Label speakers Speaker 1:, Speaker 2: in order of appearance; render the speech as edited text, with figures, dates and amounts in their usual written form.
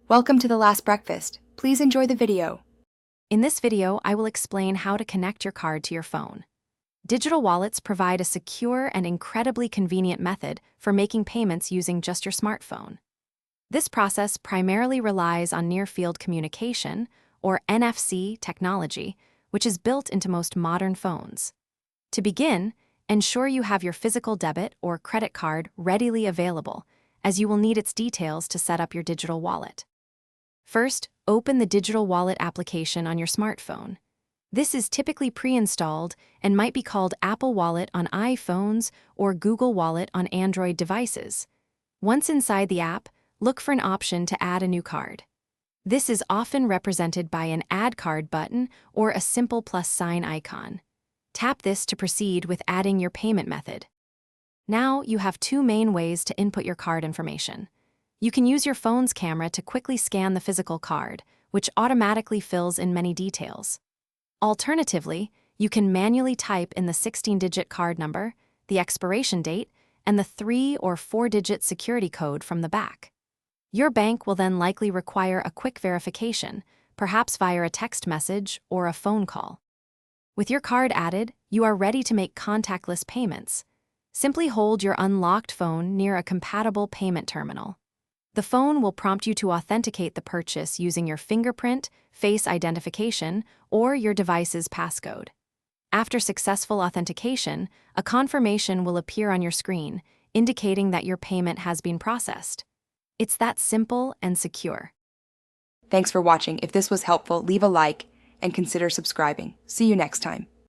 Speaker 1: Welcome to The Last Breakfast. Please enjoy the video.
Speaker 2: In this video, I will explain how to connect your card to your phone. Digital wallets provide a secure and incredibly convenient method for making payments using just your smartphone. This process primarily relies on near-field communication, or NFC technology, which is built into most modern phones. To begin, ensure you have your physical debit or credit card readily available, as you will need its details to set up your digital wallet. First, open the digital wallet application on your smartphone. This is typically pre-installed and might be called Apple Wallet on iPhones or Google Wallet on Android devices. Once inside the app, look for an option to add a new card. This is often represented by an Add Card button or a simple plus sign icon. Tap this to proceed with adding your payment method. Now you have two main ways to input your card information. You can use your phone's camera to quickly scan the physical card, which automatically fills in many details. Alternatively, you can manually type in the 16-digit card number, the expiration date, and the 3- or 4-digit security code from the back. Your bank will then likely require a quick verification, perhaps via a text message or a phone call. With your card added, you are ready to make contactless payments. Simply hold your unlocked phone near a compatible payment terminal. The phone will prompt you to authenticate the purchase using your fingerprint, face identification, or your device's passcode. After successful authentication, a confirmation will appear on your screen, indicating that your payment has been processed. It's that simple and secure.
Speaker 1: Thanks for watching. If this was helpful, leave a like and consider subscribing. See you next time.